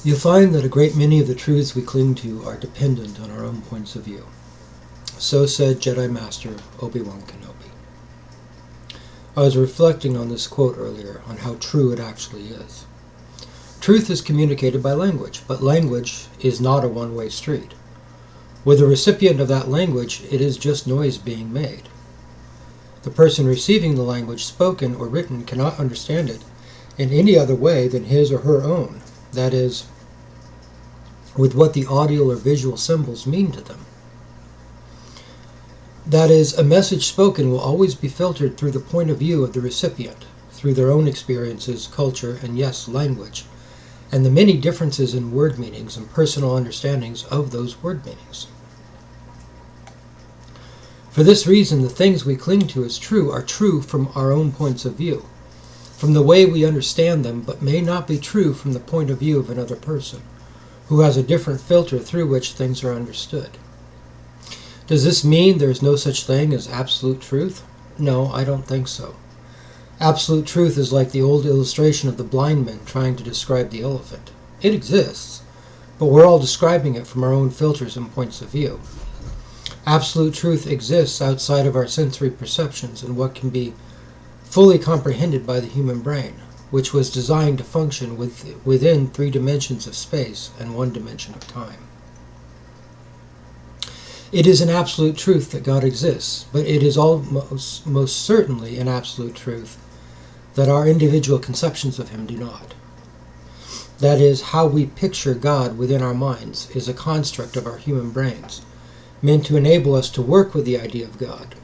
You'll find that a great many of the truths we cling to are dependent on our own points of view. So said Jedi Master Obi-Wan Kenobi. I was reflecting on this quote earlier, on how true it actually is. Truth is communicated by language, but language is not a one-way street. With the recipient of that language, it is just noise being made. The person receiving the language spoken or written cannot understand it in any other way than his or her own, that is, with what the audial or visual symbols mean to them. That is, a message spoken will always be filtered through the point of view of the recipient, through their own experiences, culture, and yes, language, and the many differences in word meanings and personal understandings of those word meanings. For this reason, the things we cling to as true are true from our own points of view, from the way we understand them, but may not be true from the point of view of another person, who has a different filter through which things are understood. Does this mean there is no such thing as absolute truth? No, I don't think so. Absolute truth is like the old illustration of the blind man trying to describe the elephant. It exists, but we're all describing it from our own filters and points of view. Absolute truth exists outside of our sensory perceptions and what can be fully comprehended by the human brain, which was designed to function within 3 dimensions of space and 1 dimension of time. It is an absolute truth that God exists, but it is most certainly an absolute truth that our individual conceptions of Him do not. That is, how we picture God within our minds is a construct of our human brains, meant to enable us to work with the idea of God.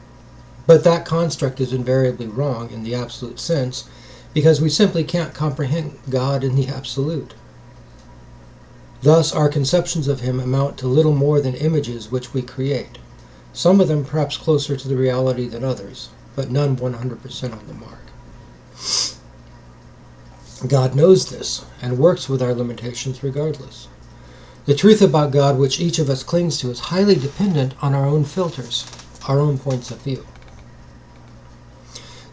But that construct is invariably wrong in the absolute sense, because we simply can't comprehend God in the absolute. Thus, our conceptions of Him amount to little more than images which we create, some of them perhaps closer to the reality than others, but none 100% on the mark. God knows this, and works with our limitations regardless. The truth about God which each of us clings to is highly dependent on our own filters, our own points of view.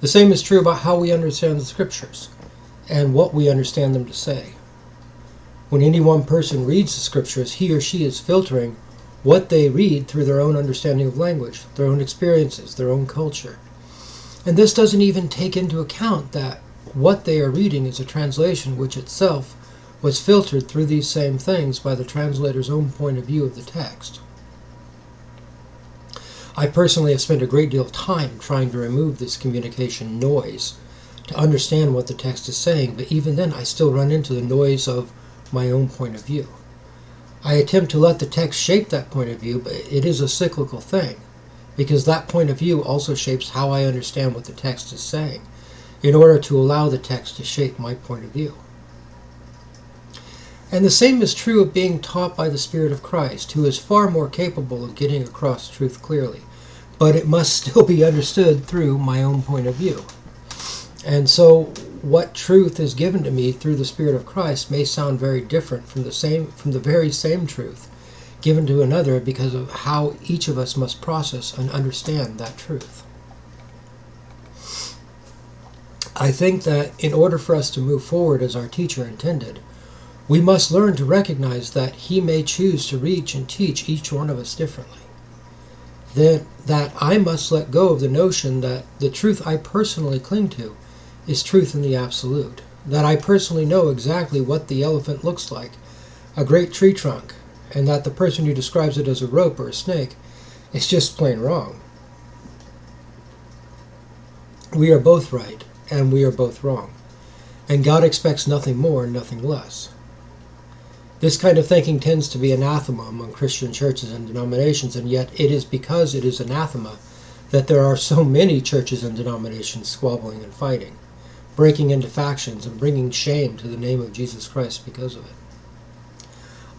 The same is true about how we understand the Scriptures, and what we understand them to say. When any one person reads the Scriptures, he or she is filtering what they read through their own understanding of language, their own experiences, their own culture. And this doesn't even take into account that what they are reading is a translation which itself was filtered through these same things by the translator's own point of view of the text. I personally have spent a great deal of time trying to remove this communication noise to understand what the text is saying, but even then I still run into the noise of my own point of view. I attempt to let the text shape that point of view, but it is a cyclical thing, because that point of view also shapes how I understand what the text is saying, in order to allow the text to shape my point of view. And the same is true of being taught by the Spirit of Christ, who is far more capable of getting across truth clearly, but it must still be understood through my own point of view. And so what truth is given to me through the Spirit of Christ may sound very different from the very same truth given to another, because of how each of us must process and understand that truth. I think that in order for us to move forward as our teacher intended, we must learn to recognize that He may choose to reach and teach each one of us differently. That I must let go of the notion that the truth I personally cling to is truth in the absolute. That I personally know exactly what the elephant looks like, a great tree trunk, and that the person who describes it as a rope or a snake is just plain wrong. We are both right, and we are both wrong. And God expects nothing more and nothing less. This kind of thinking tends to be anathema among Christian churches and denominations, and yet it is because it is anathema that there are so many churches and denominations squabbling and fighting, breaking into factions and bringing shame to the name of Jesus Christ because of it.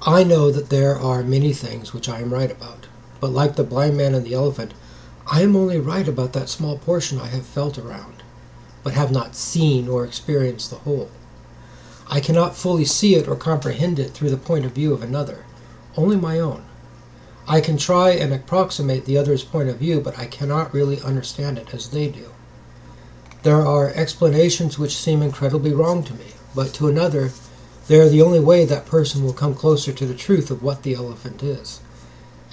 I know that there are many things which I am right about, but like the blind man and the elephant, I am only right about that small portion I have felt around, but have not seen or experienced the whole. I cannot fully see it or comprehend it through the point of view of another, only my own. I can try and approximate the other's point of view, but I cannot really understand it as they do. There are explanations which seem incredibly wrong to me, but to another They are the only way that person will come closer to the truth of what the elephant is.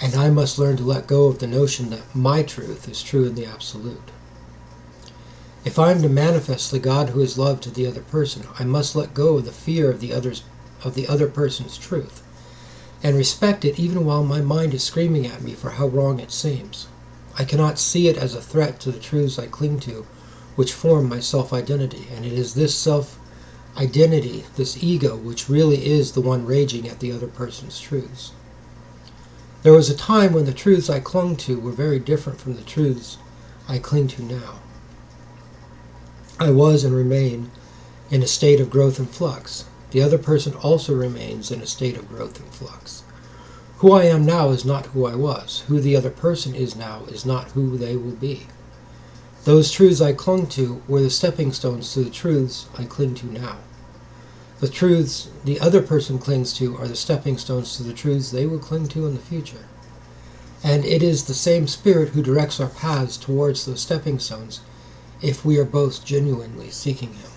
And I must learn to let go of the notion that my truth is true in the absolute. If I am to manifest the God who is love to the other person, I must let go of the fear of the other person's truth, and respect it even while my mind is screaming at me for how wrong it seems. I cannot see it as a threat to the truths I cling to, which form my self-identity, and it is this self-identity, this ego, which really is the one raging at the other person's truths. There was a time when the truths I clung to were very different from the truths I cling to now. I was and remain in a state of growth and flux. The other person also remains in a state of growth and flux. Who I am now is not who I was. Who the other person is now is not who they will be. Those truths I clung to were the stepping stones to the truths I cling to now. The truths the other person clings to are the stepping stones to the truths they will cling to in the future. And it is the same Spirit who directs our paths towards those stepping stones if we are both genuinely seeking Him.